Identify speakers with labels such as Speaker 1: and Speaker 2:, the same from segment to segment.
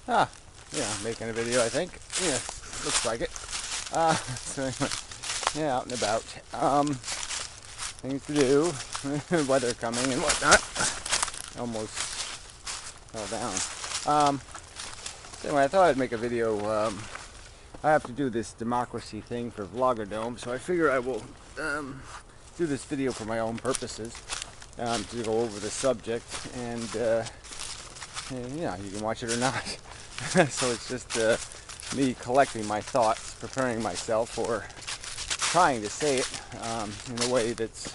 Speaker 1: Ah, yeah, making a video, I think. Yeah, looks like it. So anyway, yeah, out and about. Things to do, weather coming and whatnot. Almost fell down. So anyway, I thought I'd make a video. I have to do this democracy thing for Vlogger so I figure I will do this video for my own purposes, to go over the subject, and yeah, you can watch it or not. So it's just me collecting my thoughts, preparing myself for trying to say it in a way that's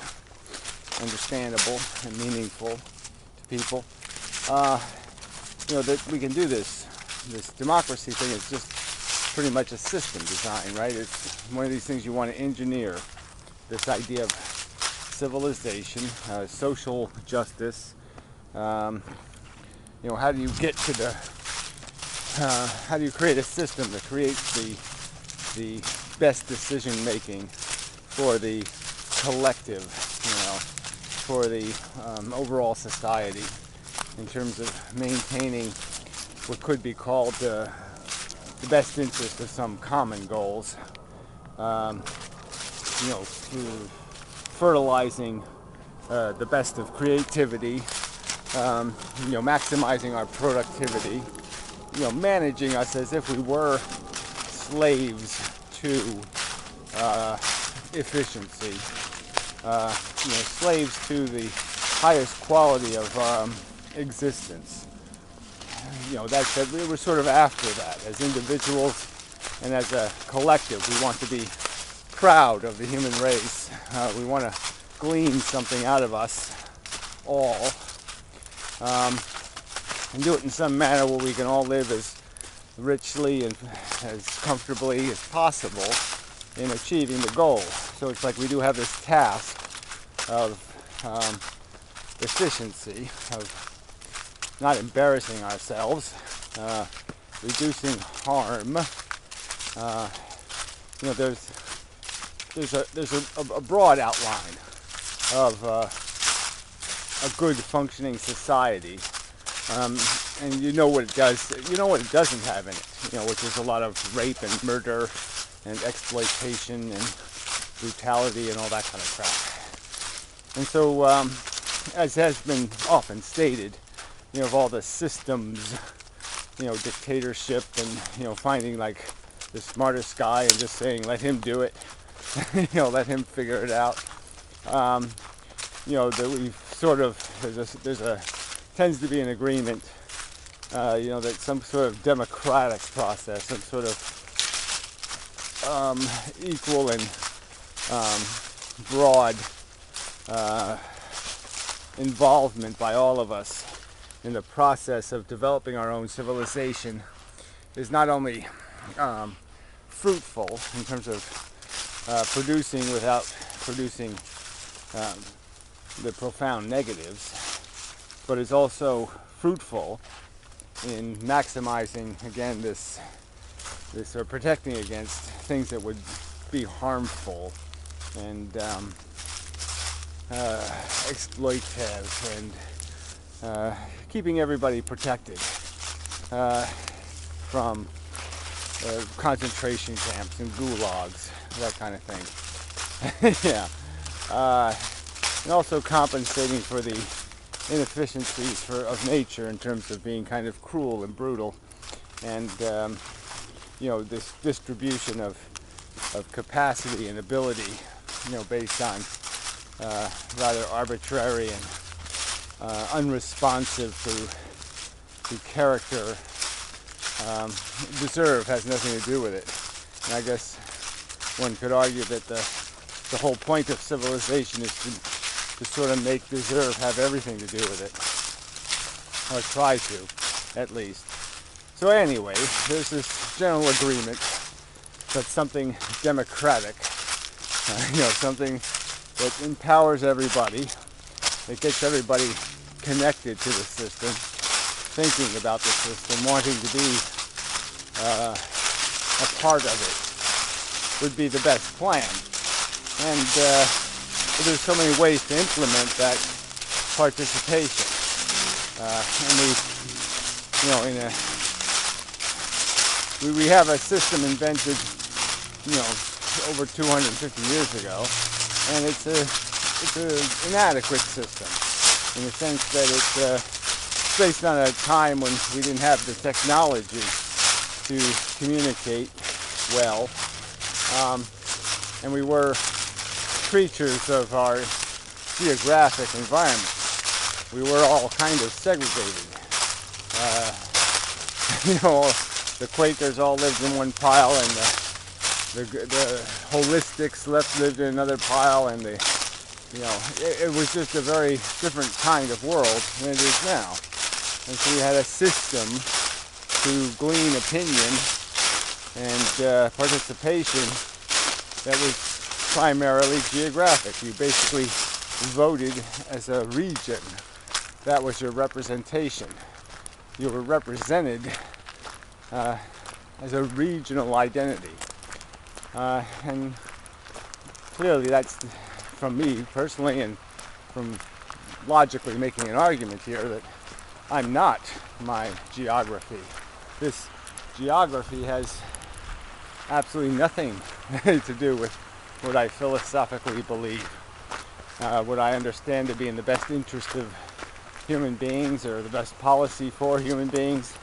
Speaker 1: understandable and meaningful to people. That we can do this democracy thing is just pretty much a system design, right? It's one of these things you want to engineer, this idea of civilization, social justice. How do you get to the how do you create a system that creates the best decision making for the collective, for the overall society, in terms of maintaining what could be called the best interest of some common goals, through fertilizing the best of creativity, maximizing our productivity, managing us as if we were slaves to efficiency, slaves to the highest quality of existence. That said, we were sort of after that as individuals and as a collective. We want to be proud of the human race. We want to glean something out of us all, and do it in some manner where we can all live as richly and as comfortably as possible in achieving the goal. So it's like we do have this task of efficiency, of not embarrassing ourselves, reducing harm. There's a broad outline of a good functioning society, and you know what it does. You know what it doesn't have in it. Which is a lot of rape and murder and exploitation and brutality and all that kind of crap. And so, as has been often stated, of all the systems, dictatorship and, finding like the smartest guy and just saying, let him do it, let him figure it out. That we've sort of, tends to be an agreement, that some sort of democratic process, some sort of equal and broad involvement by all of us in the process of developing our own civilization is not only fruitful in terms of producing without producing the profound negatives, but is also fruitful in maximizing, again, this or protecting against things that would be harmful and exploitative, and keeping everybody protected from concentration camps and gulags, that kind of thing. Yeah. And also compensating for the inefficiencies of nature in terms of being kind of cruel and brutal, and this distribution of capacity and ability, based on rather arbitrary and unresponsive to character. Deserve has nothing to do with it. And I guess one could argue that the whole point of civilization is to sort of make deserve have everything to do with it, or try to, at least. So anyway, there's this general agreement that something democratic, something that empowers everybody, that gets everybody connected to the system, thinking about the system, wanting to be a part of it, would be the best plan. And there's so many ways to implement that participation. And we, we have a system invented, over 250 years ago, and it's an inadequate system in the sense that it's based on a time when we didn't have the technology to communicate well, and we were creatures of our geographic environment. We were all kind of segregated. The Quakers all lived in one pile, and the holistics lived in another pile, and it was just a very different kind of world than it is now. And so we had a system to glean opinion and participation that was primarily geographic. You basically voted as a region. That was your representation. You were represented as a regional identity. And clearly that's, from me personally and from logically making an argument here, that I'm not my geography. This geography has absolutely nothing to do with what I philosophically believe, what I understand to be in the best interest of human beings or the best policy for human beings.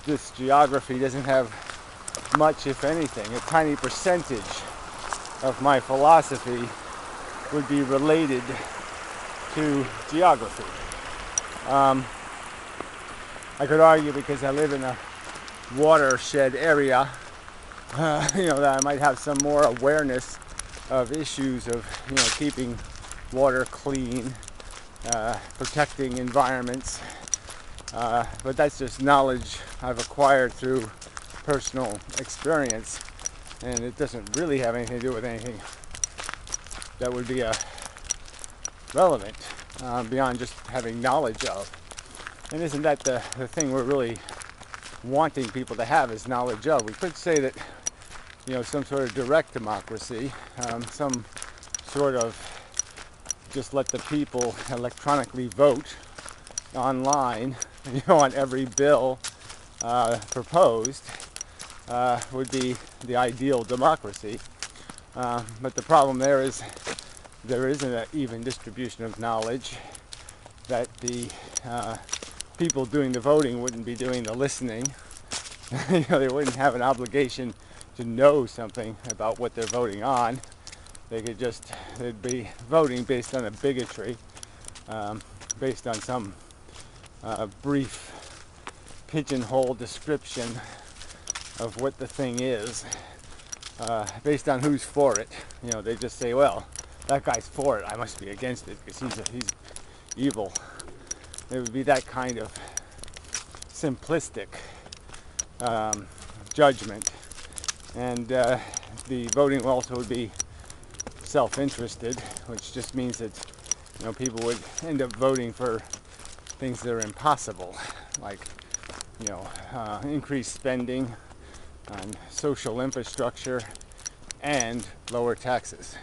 Speaker 1: This geography doesn't have much, if anything. A tiny percentage of my philosophy would be related to geography. I could argue because I live in a watershed area, that I might have some more awareness of issues of, keeping water clean, protecting environments, but that's just knowledge I've acquired through personal experience, and it doesn't really have anything to do with anything that would be relevant beyond just having knowledge of. And isn't that the thing we're really wanting people to have, is knowledge of? We could say that, some sort of direct democracy, some sort of just let the people electronically vote online, on every bill proposed, would be the ideal democracy. But the problem there is there isn't an even distribution of knowledge, that the people doing the voting wouldn't be doing the listening. They wouldn't have an obligation to know something about what they're voting on. They'd be voting based on a bigotry, based on some brief pigeonhole description of what the thing is, based on who's for it. They just say, well, that guy's for it, I must be against it because he's evil. It would be that kind of simplistic judgment, and the voting also would be self-interested, which just means that people would end up voting for things that are impossible, like increased spending on social infrastructure and lower taxes.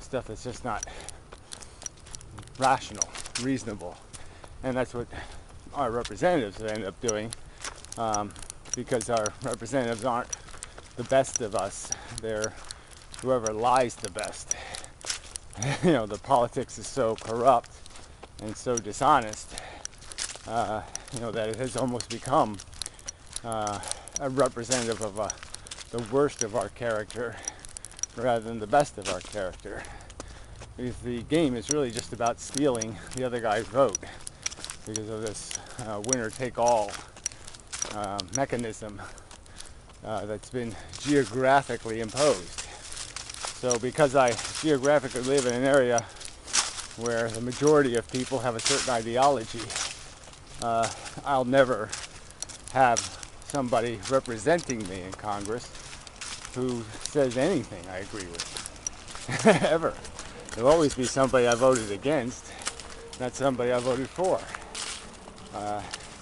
Speaker 1: Stuff that's just not rational, reasonable. And that's what our representatives end up doing, because our representatives aren't the best of us. They're whoever lies the best. The politics is so corrupt and so dishonest, that it has almost become a representative of the worst of our character rather than the best of our character. Because the game is really just about stealing the other guy's vote because of this winner-take-all mechanism that's been geographically imposed. So because I geographically live in an area where the majority of people have a certain ideology, I'll never have somebody representing me in Congress who says anything I agree with, ever. There'll always be somebody I voted against, not somebody I voted for.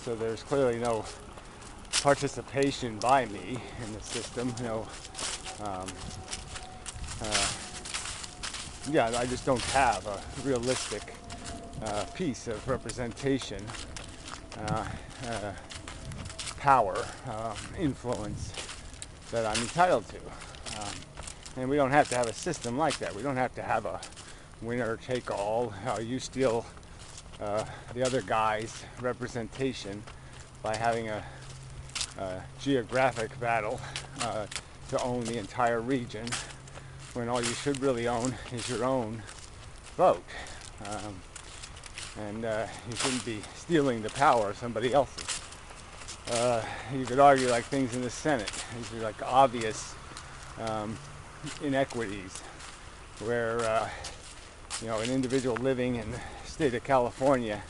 Speaker 1: So there's clearly no participation by me in the system. I just don't have a realistic piece of representation power, influence that I'm entitled to. And we don't have to have a system like that. We don't have to have a winner take all. You steal the other guy's representation by having a geographic battle to own the entire region, when all you should really own is your own vote. And you shouldn't be stealing the power of somebody else's. You could argue like things in the Senate. These are like obvious inequities where an individual living in the state of California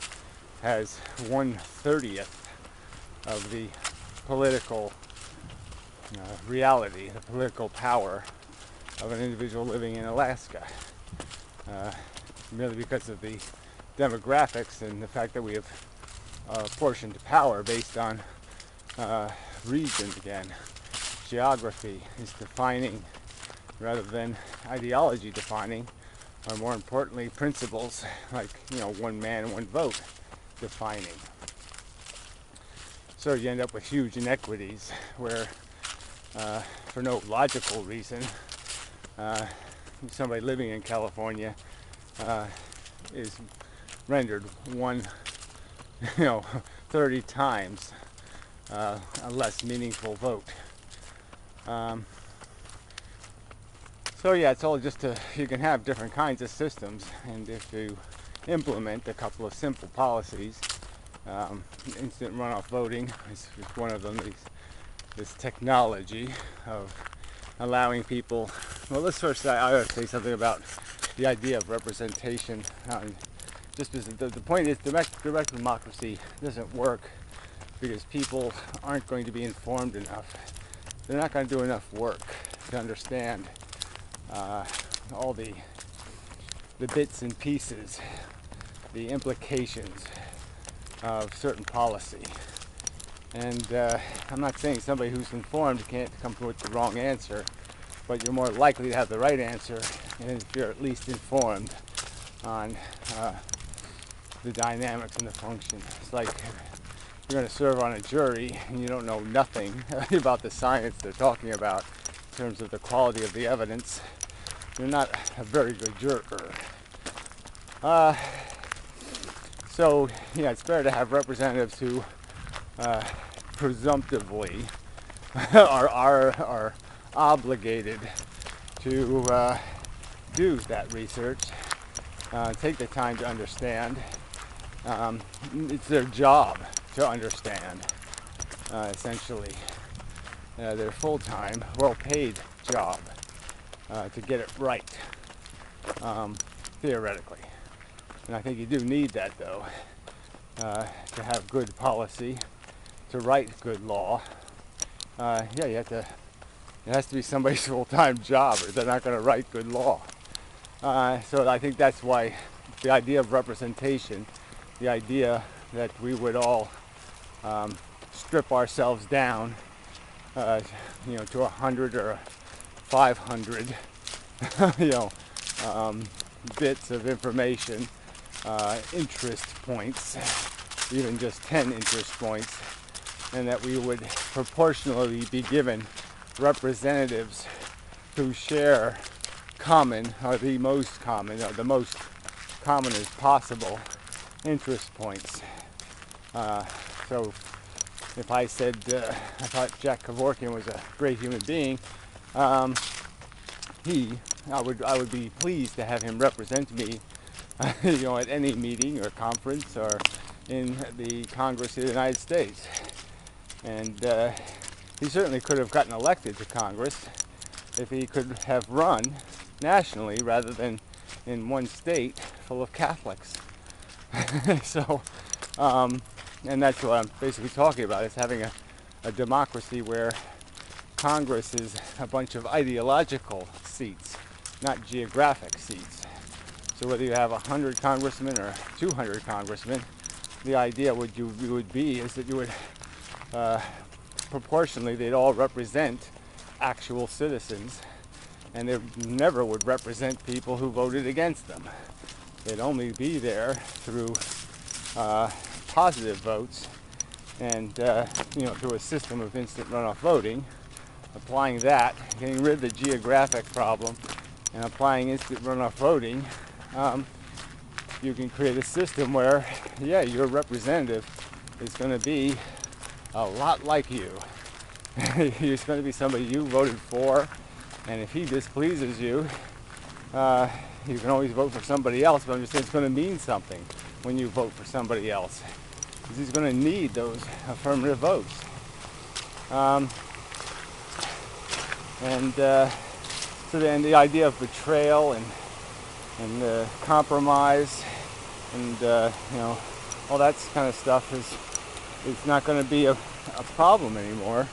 Speaker 1: has 1/30th of the political reality, the political power of an individual living in Alaska, merely because of the demographics and the fact that we have apportioned power based on region again. Geography is defining rather than ideology defining, or more importantly, principles like, one man, one vote defining. So you end up with huge inequities where, for no logical reason, somebody living in California is rendered 30 times a less meaningful vote. So yeah, it's all just you can have different kinds of systems, and if you implement a couple of simple policies, instant runoff voting is one of them. This technology of allowing people. Well, let's first I ought to say something about the idea of representation. Just because the point is, direct democracy doesn't work because people aren't going to be informed enough. They're not going to do enough work to understand all the bits and pieces, the implications of certain policy. And I'm not saying somebody who's informed can't come with the wrong answer, but you're more likely to have the right answer if you're at least informed on the dynamics and the function. It's like you're going to serve on a jury and you don't know nothing about the science they're talking about in terms of the quality of the evidence. You're not a very good juror. So, yeah, it's better to have representatives who presumptively are obligated to do that research, take the time to understand. It's their job to understand, essentially. Their full-time, well-paid job to get it right, theoretically. And I think you do need that, though, to have good policy, to write good law. It has to be somebody's full-time job, or they're not going to write good law. So I think that's why the idea of representation, the idea that we would all strip ourselves down, to 100 or 500, bits of information, interest points, even just 10 interest points, and that we would proportionally be given representatives who share common, or the most common, or the most common as possible, interest points. So if I said I thought Jack Kevorkian was a great human being, I would be pleased to have him represent me, at any meeting or conference or in the Congress of the United States. And he certainly could have gotten elected to Congress if he could have run nationally rather than in one state full of Catholics. So, and that's what I'm basically talking about, is having a democracy where Congress is a bunch of ideological seats, not geographic seats. So whether you have 100 congressmen or 200 congressmen, the idea would be is that you would proportionally, they'd all represent actual citizens, and they never would represent people who voted against them. They'd only be there through positive votes and through a system of instant runoff voting, applying that, getting rid of the geographic problem, and applying instant runoff voting, you can create a system where, yeah, your representative is going to be a lot like you. He's going to be somebody you voted for, and if he displeases you, you can always vote for somebody else, but I'm just saying it's going to mean something when you vote for somebody else, because he's going to need those affirmative votes. So then the idea of betrayal and compromise and all that kind of stuff is not going to be a problem anymore,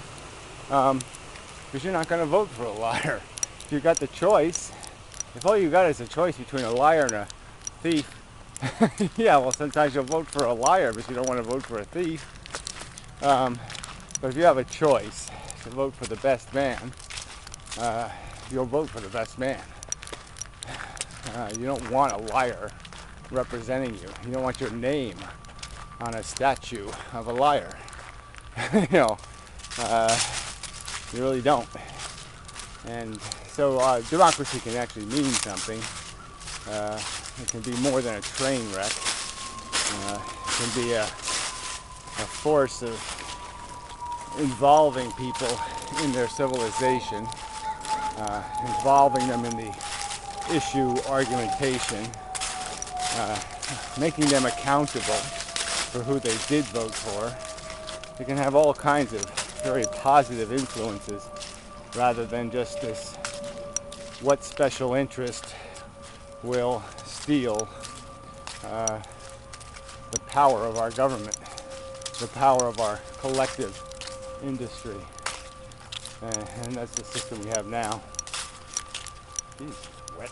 Speaker 1: because you're not going to vote for a liar. If you got the choice, if all you got is a choice between a liar and a thief, yeah, well, sometimes you'll vote for a liar, but you don't want to vote for a thief. But if you have a choice to vote for the best man, you'll vote for the best man. You don't want a liar representing you. You don't want your name on a statue of a liar. You really don't. And so democracy can actually mean something. It can be more than a train wreck. It can be a force of involving people in their civilization, involving them in the issue argumentation, making them accountable for who they did vote for. It can have all kinds of very positive influences, rather than just this what special interest will steal the power of our government, the power of our collective industry. And that's the system we have now. Jeez, it's wet.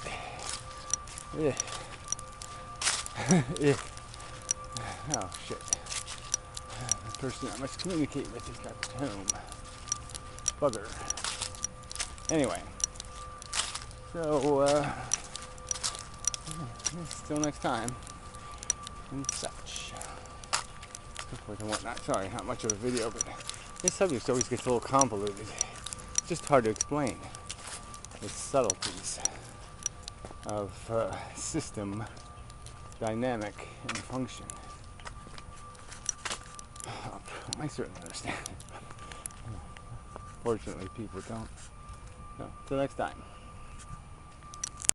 Speaker 1: Yeah. Yeah. Oh shit. The person I must communicate with has got home. Bugger. Anyway. So, till next time. And such. So forth and whatnot. Sorry, not much of a video, but this subject always gets a little convoluted. It's just hard to explain the subtleties of system dynamic and function. I certainly understand it. Fortunately, people don't. So, till next time.